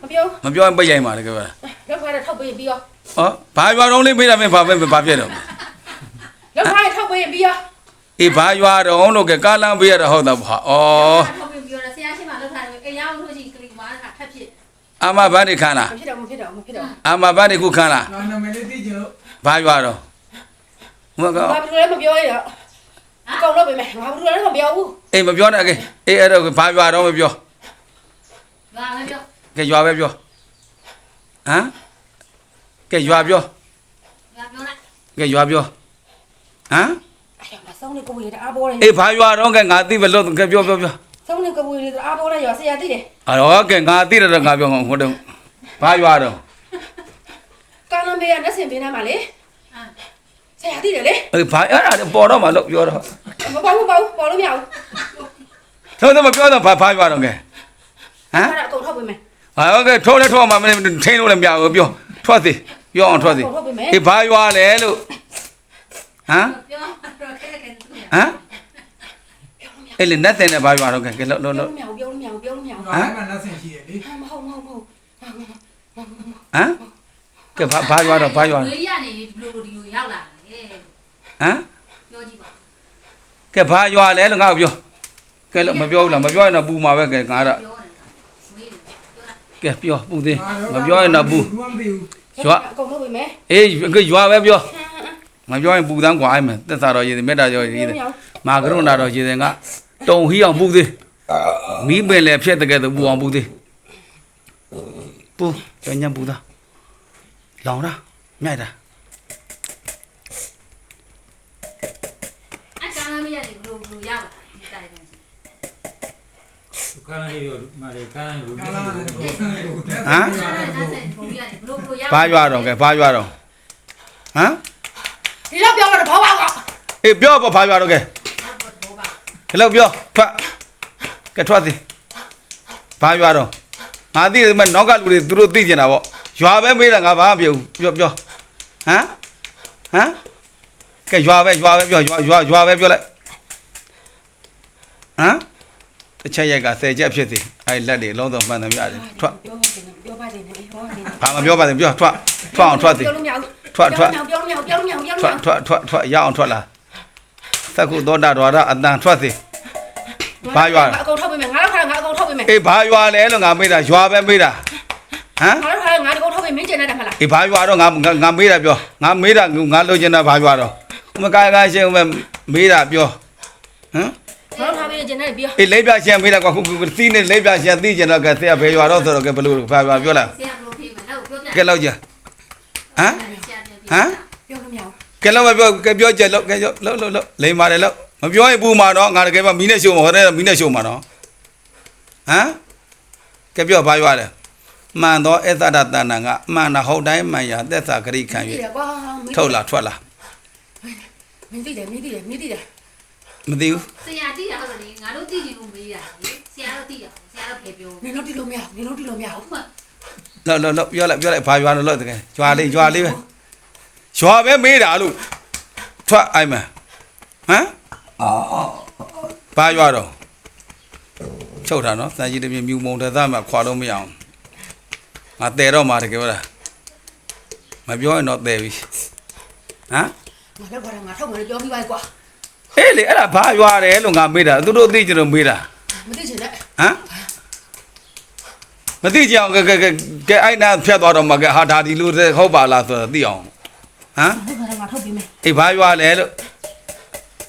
မပြောရင်ပိတ်ရိုက်မှာလေကဲပါ လောက်ထားတဲ့ထောက်ပေးပြီးရော ဟောဘာရွာတော့လေးမေးတာမင်းဘာပြည့်တော့ လောက်ထားတဲ့ထောက်ပေးပြီးရော အေးဘာရွာတော့လို့ကကားလမ်းပေးရတာဟုတ်တာပါဩ ထောက်ပြီးပြောတယ်ဆရာရှိမှလောက်ထားတယ်အိမ်ရောက်လို့ရှိရင်ကလီမားကထပ်ဖြစ် အာမဘန်းနေခန်းလား မဖြစ်တော့မဖြစ်တော့မဖြစ်တော့ အာမဘန်းနေခုခန်းလား နာမည်လေးသိကြလို့ ဘာရွာတော့မကော ဘာလို့လဲမပြောရတော့အကုန်လုပ်ပေးမယ်ငါဘူးလည်းမပြောဘူး အေးမပြောနဲ့ကဲအေးအဲ့တော့ဘာရွာတော့မပြော ငါလည်းပြော ကဲရွာပဲပြောဟမ်ကဲရွာပြော ငါပြောလိုက် ကဲရွာပြောဟမ် အဲ့မဆုံးနေကိုဝေးတဲ့အားပေါ်တယ် အေးဘာရွာတော့ကဲငါသိမလို့ကဲပြော ဆုံးနေကိုဝေးတဲ့အားပေါ်တယ်ရောဆရာသိတယ် အော်ကဲငါသိတယ်ငါပြောဟိုတော့ဘာရွာတော့ ကာလမေးရနဲ့ဆင်ပေးနေမှာလေဆရာသိတယ်လေ အေးဘာအဲ့ဒါပေါ်တော့မှလို့ပြောတော့ မပေါ့ဘူးပေါ့ပေါ်လို့မရဘူး တော့မပြောတော့ဘာရွာတော့ကဲဟမ် အဲ့ဒါအကုန်ထောက်ပေးမယ် ဟုတ်ကဲ့ထိုးလဲထိုးမှာမင်းထိန်းလို့လည်းမရဘူးပြောထွက်စီပြောအောင်ထွက်စီအေးဘာရွာလဲလို့ဟမ် ပြောတော့ခဲခဲသူ့ ဟမ်အဲ့လေနဲ့တင်နဲ့ဘာရွာတော့ကဲလို့ ပြောလို့မရဘူးပြောလို့မရဘူးပြောလို့မရဘူး ဘာမှလက်ဆင်ရှိရလေ မဟုတ်မဟုတ်မဟုတ် ဟမ်ကဲဘာရွာတော့ဘာရွာ ဝေးရနေဒီလိုဒီလိုရောက်လာတယ် ဟမ် ပြောကြည့်ပါ ကဲဘာရွာလဲလို့ငါ့ကိုပြောကဲလို့မပြောဘူးလားမပြောရင်တော့ပူမှာပဲကဲငါတော့ ပြောတယ်ဝေးတယ်ပြောလိုက်က ဲပြောပူသေးမပြောရင်တော့ပူ ဘူးမသိဘူး ရွာ အကုန်လုပ်ပေးမယ် အေးရွာပဲပြောမပြောရင်ပူတန်းกว่าအဲ့မယ်သက်သာတော့ရည်မေတ္တာရောရည်တယ်မာကရုဏာတော့ရည်တယ်ငါတုံဟီးအောင်ပူသေးမီးပင်လေဖြက်တကယ်တော့ပူအောင်ပူသေးပူကျော်ညံပူသားလောင်တာမြိုက်တာ အကားမရတယ်ဘလို့ရောက်လာဒီတိုင်တယ် ကားလေးရောမာလေကားလေးကို ကာလာကို ဟမ် ဘလို့ရတယ်ဘလို့ရောက် ဘာရွာတော့ကဲဘာရွာတော့ဟမ် ဒီတော့ပြောတော့ဘောပါက အေးပြောပေါ့ဘာရွာတော့ကဲဒီလောက်ပြောထွက်ကဲထွက်စီဘာရွာတော့ငါသိတယ်မနောက်ကလူတွေသူတို့သိကျင်တာပေါ့ရွာပဲမေးတာငါဘာမှမပြောဘူးပြောဟမ်ကဲရွာပဲပြောရွာပဲပြောလိုက်ဟမ်တစ်ချက်ရိုက်က10ချက်ဖြစ်စီအဲ့လက်တွေလုံးစုံမှန်တယ်ရတယ်ထွက် ပြောပါစေနဲ့ပြောပါစေနဲ့ ဘာမပြောပါနဲ့ပြောထွက်အောင်ထွက်စီ ပြောလို့မရဘူး ထွက် ပြောလို့မရဘူးပြောလို့မရဘူးပြောလို့မရဘူး ထွက်ရအောင်ထွက်လာသက္ကုသောတာတော်ရအတန်ထွက်စီဘာရွာ အကုန်ထောက်ပေးမယ်ငါတို့ခါငါအကုန်ထောက်ပေးမယ် အေးဘာရွာလဲလို့ငါမေးတာရွာပဲမေးတာဟမ် ငါတို့ခါငါတို့ထောက်ပေးမင်းကျင်နေတာမလား အေးဘာရွာတော့ငါမေးတာပြောငါမေးတာငါလိုချင်တာဘာရွာတော့မကိုင်ရှင်းဦးမေးတာပြောဟမ် ငါတို့ထားပေးကျင်နေပြီး အေးလိပ်ပြရှင်းမေးတာကွာခုသီးနေလိပ်ပြရှင်းသိချင်တော့ကဲဆရာဘယ်ရွာတော့ဆိုတော့ကဲဘလို့ဘာရွာပြောလိုက် ဆရာဘလို့ဖြစ်မလဲပြောပြ ကဲလောက်ကြဟမ် ပြောလို့မရဘူး ကဲလောက်မပြောကဲပြောကြလောက်ကဲလောက်လိမ်ပါတယ်လောက်မပြောရင်ပူမှာတော့ငါတကယ်မှမီးနဲ့ရှို့မှာဟိုတဲ့မီးနဲ့ရှို့မှာတော့ဟမ်ကဲပြောဘာရွာလဲမှန်တော့အသဒ္ဒတဏ္ဏကမှန်တာဟုတ်တိုင်းမှန်ရသက်သာဂရိခံ၍ထုတ်လာထွက်လာ မင်းသိတယ်မင်းသိတယ်မင်းသိတယ် မသိဘူး ဆရာတိရဟုတ်တယ်ငါတို့တိကြည့်လို့မေးတာဆရာတို့တိရဆရာတို့ဖေပြော နင်တို့တီလို့မရနင်တို့တီလို့မရဘူး လောက်ပြောလိုက်ဘာရွာလို့တကယ်ရွာလေးပဲရွာပဲမေးတာလို့ထွက်အိုင်မဟမ်ဘာရွာတော့ချုပ်တာနော်စံကြီးတပြင်းမြူမုံတဲ့သားမှခွာလို့မရအောင်ငါတဲတော့မှာတကယ်ဟုတ်လားမပြောရင်တော့တဲပြီဟမ် ငါလည်းခေါ်တယ်ငါထောက်မယ်ပြောပြီးပါကွာ အေးလေအဲ့ဒါဘာရွာတယ်လို့ငါမေးတာသူတို့သိကြလို့မေးတာ မသိချင်နဲ့ ဟမ်မသိကြအောင်ကဲအဲ့နာဖြတ်သွားတော့မှကဲဟာဒါဒီလိုဟုတ်ပါလားဆိုတော့သိအောင်ဟမ် ငါလည်းငါထောက်ပေးမယ် အေးဘာရွာလဲလို့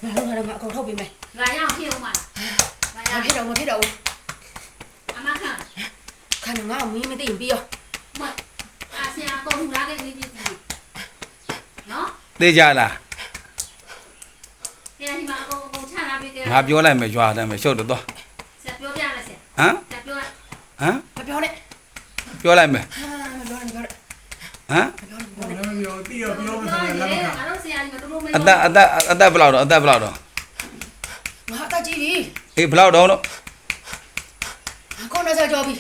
ငါလည်းငါအကုန်ထောက်ပေးမယ် ငါရအောင်ဖြစ်အောင်မလားငါရ ငါဖြစ်တော့မဖြစ်တော့ဘူး အမခံ ခါငါမင်းမသိရင်ပြီးရော မအဆရာကောင်းလာခဲ့နေပြီနော် သိကြလား ဆရာဒီမှာအကုန်ချလာပြီကဲ ငါပြောလိုက်မယ်ရွာတယ်မယ်ရှုပ်တော့သွား ဆရာပြောပြလိုက်ဆရာ ဟမ် ဆရာပြောလိုက် ဟမ် မပြောနဲ့ ပြောလိုက်မယ် မပြောနဲ့ပြောနဲ့ ဟမ် ဘာလို့ပြောတိရပြောမ ပြော စ ရ မ်း တ လည်း ယ် မ ငါတို့ဆရာဒီမှာတို့လို့မ အသက်ဘယ်လောက်တော့ ငါအတက်ကြီးပြီ အေးဘယ်လောက်တော့လို့ ကောင်းနေစားကြောပြီ